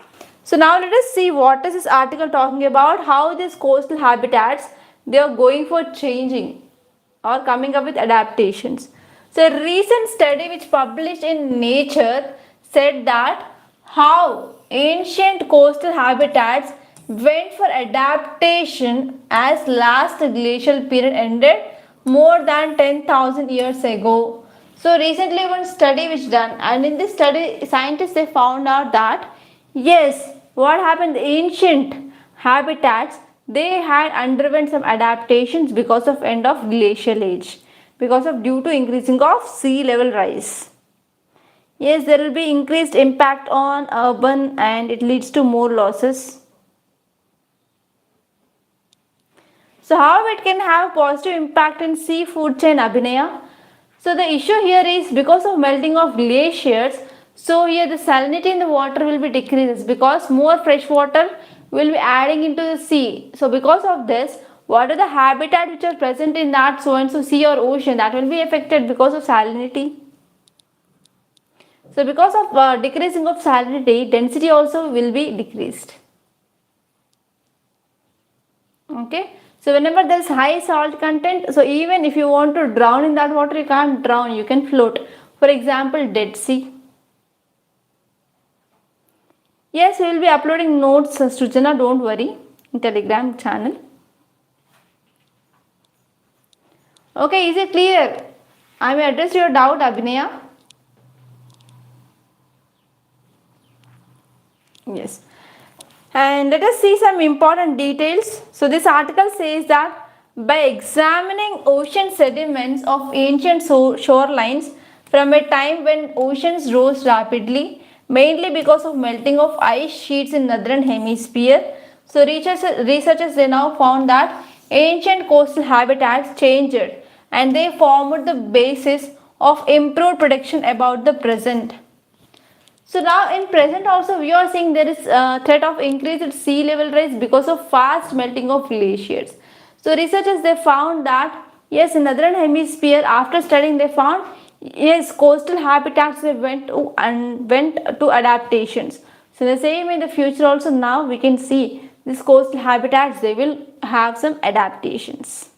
So now let us see what is this article talking about, how these coastal habitats, they are going for changing or coming up with adaptations. So a recent study which published in Nature said that how ancient coastal habitats went for adaptation as last glacial period ended more than 10,000 years ago. So recently one study which done, and in this study scientists they found out that yes, what happened, the ancient habitats they had underwent some adaptations because of end of glacial age, because of due to increasing of sea level rise. Yes, there will be increased impact on urban and it leads to more losses. So how it can have positive impact in seafood chain, Abhinaya? So the issue here is because of melting of glaciers, so here the salinity in the water will be decreases because more fresh water will be adding into the sea. So because of this, what are the habitat which are present in that so and so sea or ocean, that will be affected because of salinity. So because of decreasing of salinity, density also will be decreased. Okay. So whenever there is high salt content, so even if you want to drown in that water, you can't drown, you can float. For example, Dead Sea. Yes, we will be uploading notes, Sujana, don't worry, in Telegram channel. Okay, is it clear? I may address your doubt, Abhinaya. Yes. And let us see some important details. So this article says that by examining ocean sediments of ancient shorelines from a time when oceans rose rapidly, mainly because of melting of ice sheets in northern hemisphere, so researchers they now found that ancient coastal habitats changed and they formed the basis of improved prediction about the present. So now in present also we are seeing there is a threat of increased sea level rise because of fast melting of glaciers. So researchers they found that yes, in northern hemisphere after studying they found yes, coastal habitats they went to adaptations. So the same in the future also now we can see these coastal habitats they will have some adaptations.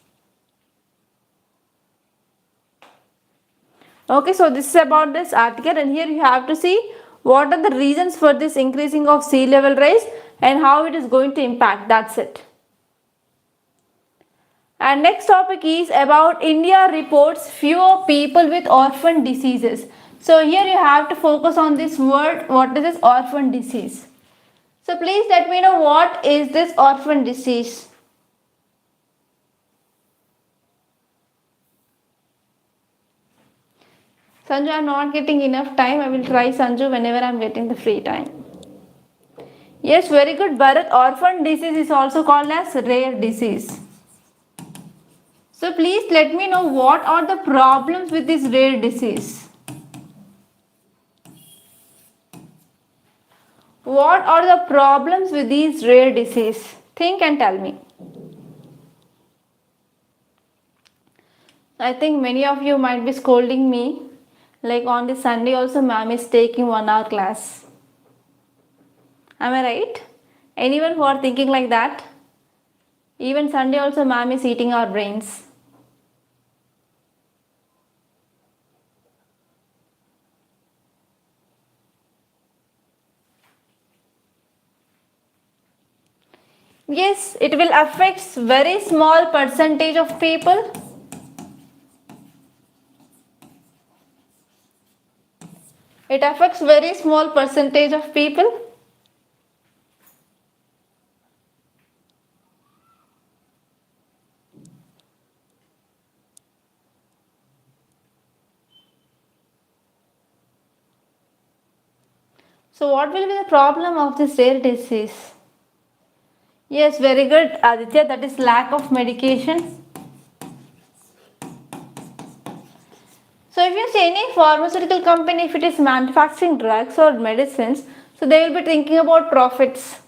Okay, so this is about this article and here you have to see what are the reasons for this increasing of sea level rise and how it is going to impact. That's it. And next topic is about India reports fewer people with orphan diseases. So here you have to focus on this word. What is this orphan disease? So please let me know what is this orphan disease. Sanju, I am not getting enough time. I will try Sanju whenever I am getting the free time. Yes, very good, Bharat. Orphan disease is also called as rare disease. So please let me know what are the problems with this rare disease. What are the problems with these rare disease? Think and tell me. I think many of you might be scolding me. Like on this Sunday also ma'am is taking 1 hour class. Am I right? Anyone who are thinking like that? Even Sunday also ma'am is eating our brains. Yes, it will affect very small percentage of people. It affects very small percentage of people. So what will be the problem of this rare disease? Yes, very good, Aditya. That is lack of medication. So if you see any pharmaceutical company, if it is manufacturing drugs or medicines, so they will be thinking about profits.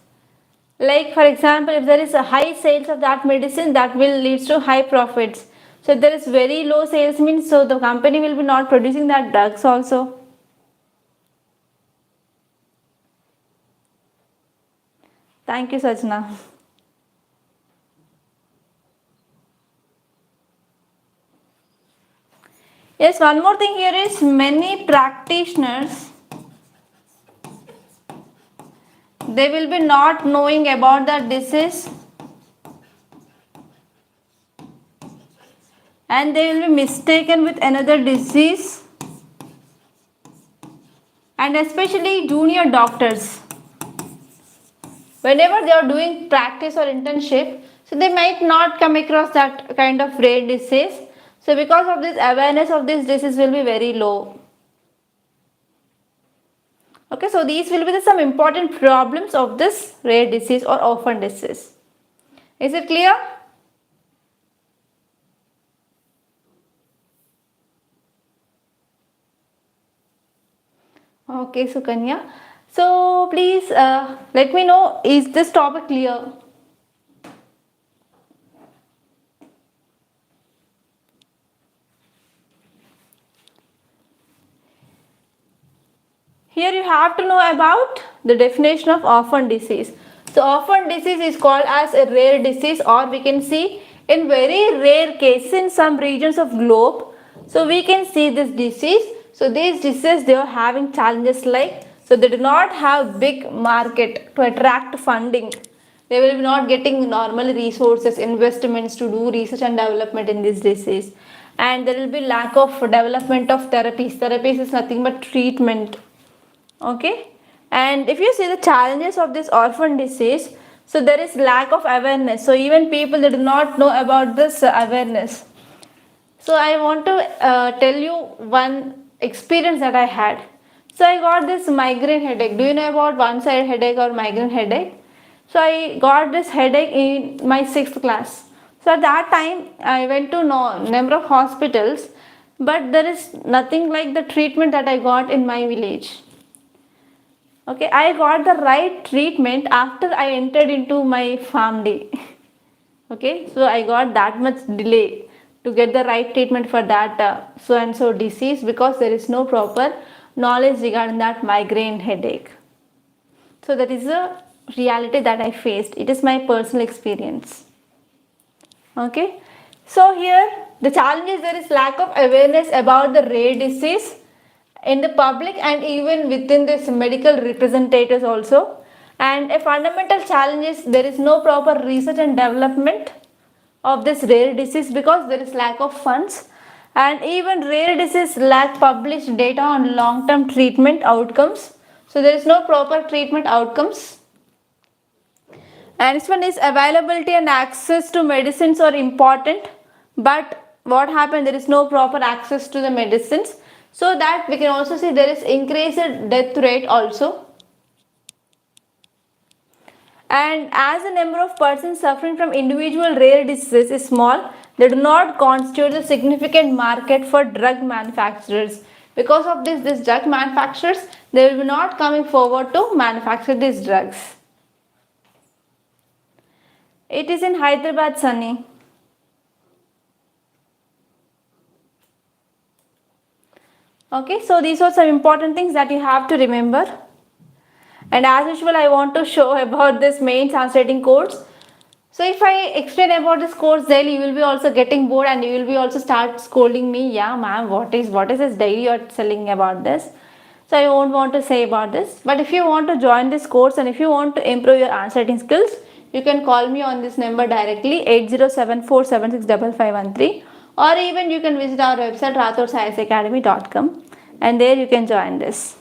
Like for example, if there is a high sales of that medicine, that will lead to high profits. So if there is very low sales means, so the company will be not producing that drugs also. Thank you, Sajna. Yes, one more thing here is many practitioners, they will be not knowing about that disease and they will be mistaken with another disease, and especially junior doctors. Whenever they are doing practice or internship, so they might not come across that kind of rare disease. So because of this, awareness of this disease will be very low. Okay, so these will be some important problems of this rare disease or orphan disease. Is it clear? Okay, Sukanya. So please let me know, is this topic clear? Here you have to know about the definition of orphan disease. So orphan disease is called as a rare disease, or we can see in very rare cases in some regions of globe. So we can see this disease. So these diseases, they are having challenges like, so they do not have big market to attract funding. They will be not getting normal resources, investments to do research and development in this disease. And there will be lack of development of therapies. Therapies is nothing but treatment. Okay, and if you see the challenges of this orphan disease, so there is lack of awareness. So even people that do not know about this awareness. So I want to tell you one experience that I had. So I got this migraine headache. Do you know about one side headache or migraine headache? So I got this headache in my 6th class. So at that time I went to number of hospitals, but there is nothing like the treatment that I got in my village. Okay, I got the right treatment after I entered into my farm day. Okay, so I got that much delay to get the right treatment for that so and so disease, because there is no proper knowledge regarding that migraine headache. So that is a reality that I faced. It is my personal experience. Okay, so here the challenge is there is lack of awareness about the rare disease in the public and even within this medical representatives also. And a fundamental challenge is there is no proper research and development of this rare disease because there is lack of funds, and even rare disease lack published data on long term treatment outcomes. So there is no proper treatment outcomes. And this one is availability and access to medicines are important, but what happened, there is no proper access to the medicines. So that we can also see there is increased death rate also. And as the number of persons suffering from individual rare diseases is small, they do not constitute a significant market for drug manufacturers. Because of this, these drug manufacturers, they will be not coming forward to manufacture these drugs. It is in Hyderabad, Sunny. Okay, so these are some important things that you have to remember. And as usual, I want to show about this main translating course. So if I explain about this course daily, you will be also getting bored and you will be also start scolding me. Yeah, ma'am, what is this daily you are telling about this? So I won't want to say about this. But if you want to join this course and if you want to improve your answer writing skills, you can call me on this number directly, 8074765513, or even you can visit our website rathodscienceacademy.com, and there you can join this.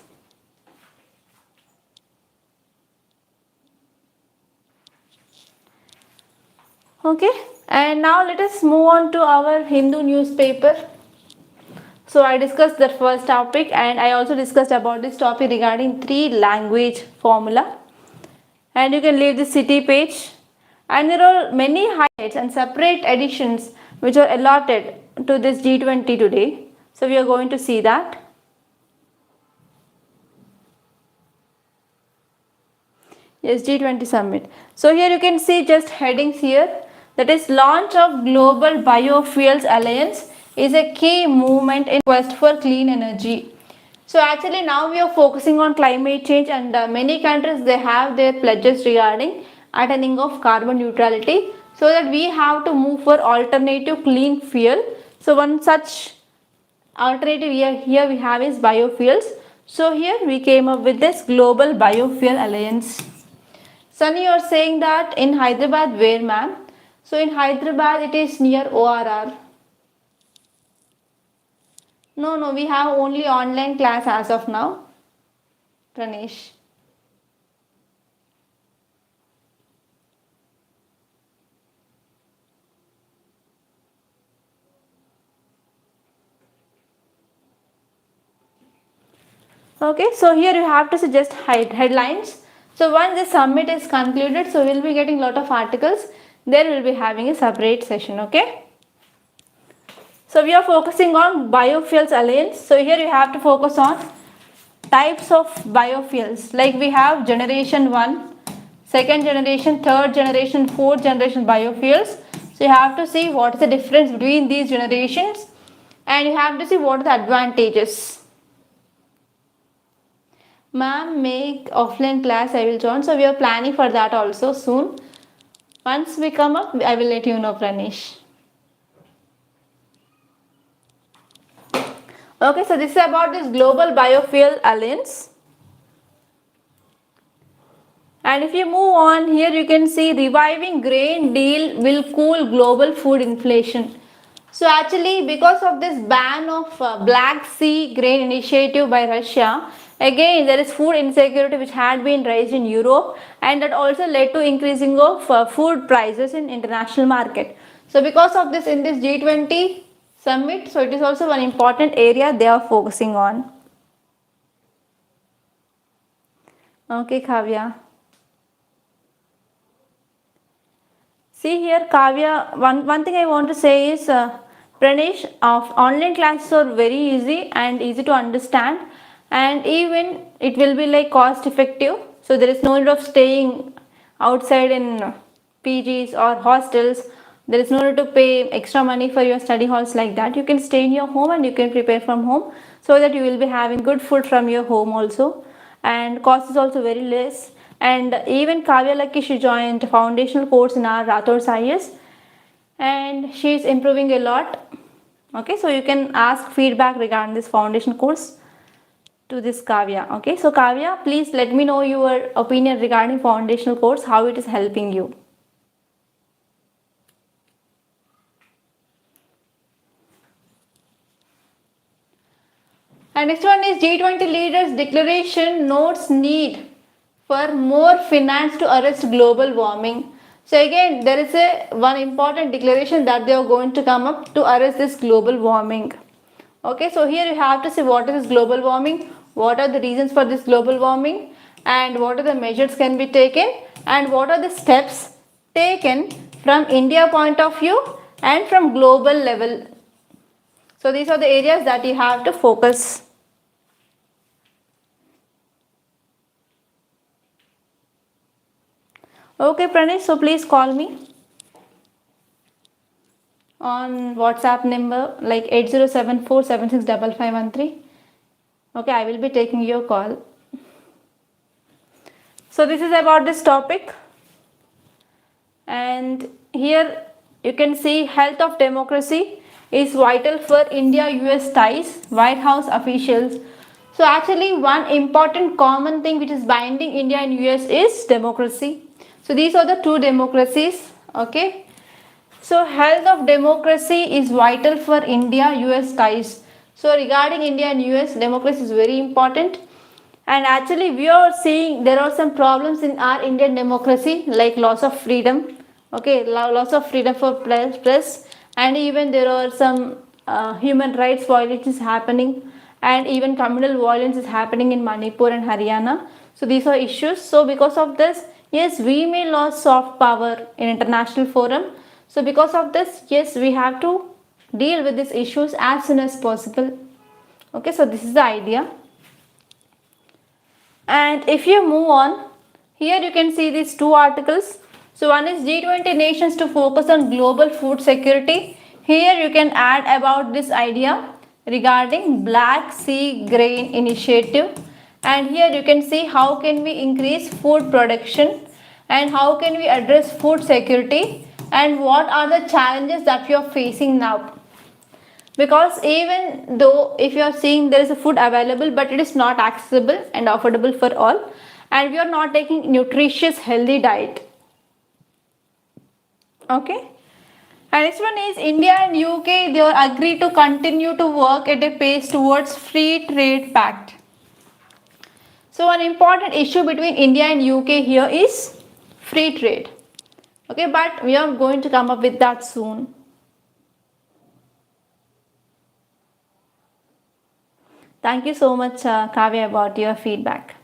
Okay, and now let us move on to our Hindu newspaper. So I discussed the first topic, and I also discussed about this topic regarding 3 language formula. And you can leave the city page. And there are many highlights and separate editions which are allotted to this G20 today. So we are going to see that. Yes, G20 summit. So here you can see just headings here. That is, launch of Global Biofuels Alliance is a key movement in quest for clean energy. So actually now we are focusing on climate change, and many countries, they have their pledges regarding attaining of carbon neutrality, so that we have to move for alternative clean fuel. So one such alternative here we have is biofuels. So here we came up with this Global Biofuel Alliance. Sunny, you are saying that in Hyderabad, where, ma'am? So in Hyderabad it is near ORR. No, we have only online class as of now, Pranesh. Okay, so here you have to suggest headlines. So once the summit is concluded, so we'll be getting lot of articles. There we'll be having a separate session, okay? So we are focusing on Biofuels Alliance. So here you have to focus on types of biofuels. Like we have generation 1, second generation, third generation, fourth generation biofuels. So you have to see what is the difference between these generations, and you have to see what are the advantages. Ma'am, make offline class, I will join. So we are planning for that also soon. Once we come up, I will let you know, Pranesh. Okay, so this is about this Global Biofuel Alliance. And if you move on, here you can see reviving grain deal will cool global food inflation. So actually, because of this ban of Black Sea grain initiative by Russia, again there is food insecurity which had been raised in Europe, and that also led to increasing of food prices in international market. So because of this, in this G20 summit, so it is also one important area they are focusing on. Okay, Kavya. See here, Kavya, one thing I want to say is, Pranesh, of online classes are very easy and easy to understand, and even it will be like cost effective. So there is no need of staying outside in PGs or hostels. There is no need to pay extra money for your study halls like that. You can stay in your home and you can prepare from home, so that you will be having good food from your home also, and cost is also very less. And even Kavya Lucky, she joined foundational course in our Rathod IS, and she is improving a lot. Okay, so you can ask feedback regarding this foundation course to this Kavya. Okay, so Kavya, please let me know your opinion regarding foundational course, how it is helping you. And next one is G20 leaders declaration notes need for more finance to arrest global warming. So again, there is one important declaration that they are going to come up to arrest this global warming. Okay, so here you have to see what is this global warming, what are the reasons for this global warming, and what are the measures can be taken, and what are the steps taken from India point of view and from global level. So these are the areas that you have to focus. Okay, Pranesh, so please call me on WhatsApp number like 8074765513. Okay, I will be taking your call. So this is about this topic, and here you can see health of democracy is vital for India-US ties, White House officials. So actually one important common thing which is binding India and US is democracy. So these are the two democracies. Okay, so health of democracy is vital for India-US ties. So regarding India and US, democracy is very important, and actually we are seeing there are some problems in our Indian democracy, like loss of freedom. Okay, loss of freedom for press, and even there are some human rights violations happening, and even communal violence is happening in Manipur and Haryana. So these are issues. So because of this, yes, we may lose soft power in international forum. So because of this, yes, we have to deal with these issues as soon as possible. Okay, so this is the idea. And if you move on, here you can see these two articles. So one is G20 nations to focus on global food security. Here you can add about this idea regarding Black Sea Grain Initiative. And here you can see how can we increase food production and how can we address food security and what are the challenges that you are facing now. Because even though if you are seeing there is a food available, but it is not accessible and affordable for all, and we are not taking nutritious healthy diet. Okay, and next one is India and UK, they are agreed to continue to work at a pace towards free trade pact. So an important issue between India and UK here is free trade. Okay, but we are going to come up with that soon. Thank you so much, Kavya, about your feedback.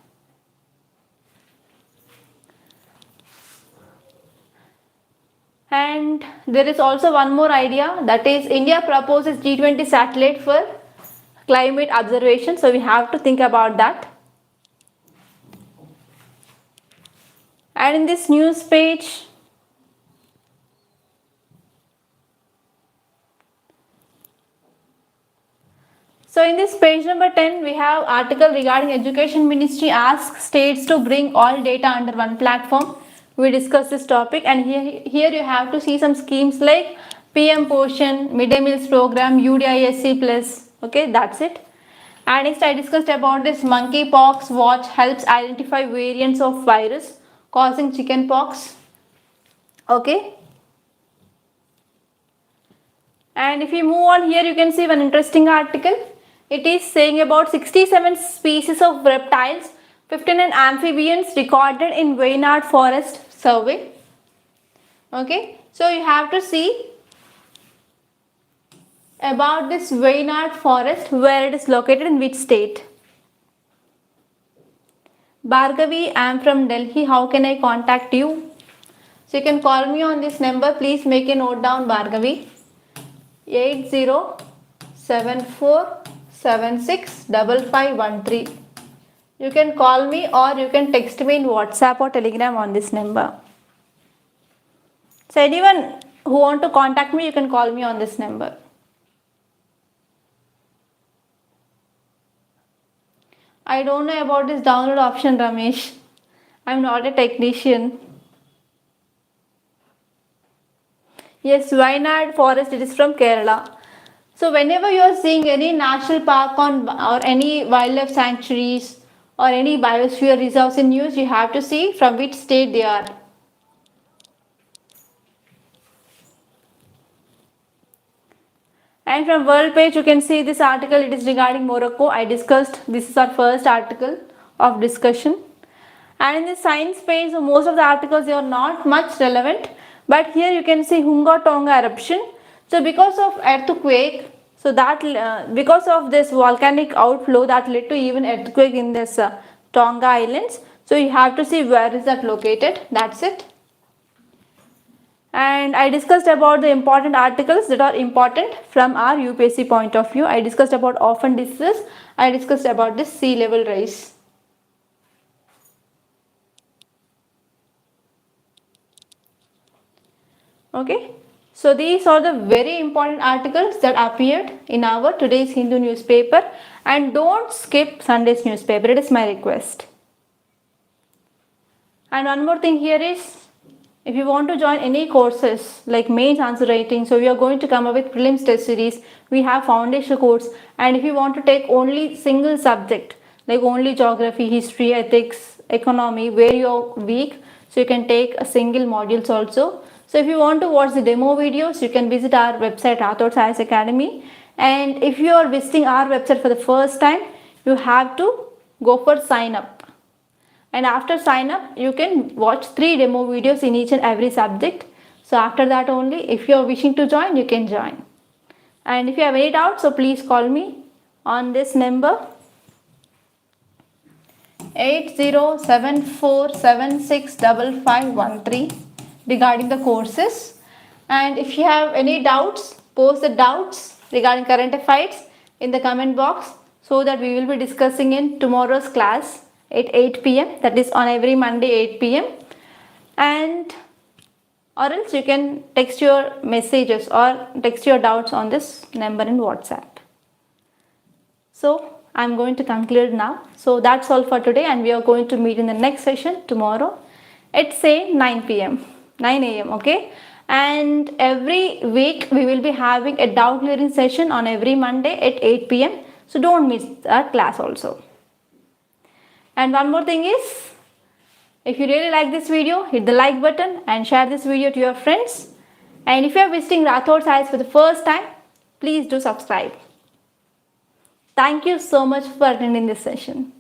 And there is also one more idea, that is India proposes G20 satellite for climate observation. So we have to think about that. And in this news page, so in this page number 10, we have article regarding Education Ministry asks states to bring all data under one platform. We discussed this topic, and here you have to see some schemes like PM Poshan, Midday Meals Program, UDISC Plus. Okay, that's it. And next I discussed about this Mpox watch helps identify variants of virus causing chickenpox. Okay. And if you move on, here you can see one interesting article. It is saying about 67 species of reptiles, 59 amphibians recorded in Waynard Forest survey. Okay, so you have to see about this Waynard Forest, where it is located, in which state. Bhargavi, I am from Delhi. How can I contact you? So you can call me on this number. Please make a note down, Bhargavi. 8074765513. You can call me or you can text me in WhatsApp or Telegram on this number. So anyone who want to contact me, you can call me on this number. I don't know about this download option, Ramesh. I'm not a technician. Yes, Waynard Forest, it is from Kerala. So whenever you are seeing any national park or any wildlife sanctuaries or any biosphere reserves in news, you have to see from which state they are. And from world page you can see this article, it is regarding Morocco. I discussed, this is our first article of discussion. And in the science page, so most of the articles, they are not much relevant, but here you can see Hunga Tonga eruption. So because of earthquake, so that because of this volcanic outflow, that led to even earthquake in this Tonga Islands. So you have to see where is that located. That's it. And I discussed about the important articles that are important from our UPSC point of view. I discussed about orphan diseases. I discussed about this sea level rise. Okay. So these are the very important articles that appeared in our today's Hindu newspaper, and don't skip Sunday's newspaper. It is my request. And one more thing here is, if you want to join any courses like mains answer writing, so we are going to come up with prelims test series. We have foundation course, and if you want to take only single subject like only geography, history, ethics, economy, where you are weak, so you can take a single modules also. So if you want to watch the demo videos, you can visit our website Rathod Science Academy. And if you are visiting our website for the first time, you have to go for sign up. And after sign up, you can watch 3 demo videos in each and every subject. So after that only, if you are wishing to join, you can join. And if you have any doubts, so please call me on this number 8074765513 regarding the courses. And if you have any doubts, post the doubts regarding current affairs in the comment box so that we will be discussing in tomorrow's class at 8 p.m. That is on every Monday 8 p.m. And or else you can text your messages or text your doubts on this number in WhatsApp. So I'm going to conclude now. So that's all for today, and we are going to meet in the next session tomorrow at say 9 p.m. 9 a.m. Okay. And every week we will be having a doubt clearing session on every Monday at 8 p.m. So don't miss that class also. And one more thing is, if you really like this video, hit the like button and share this video to your friends. And if you are visiting Rathod sites for the first time, please do subscribe. Thank you so much for attending this session.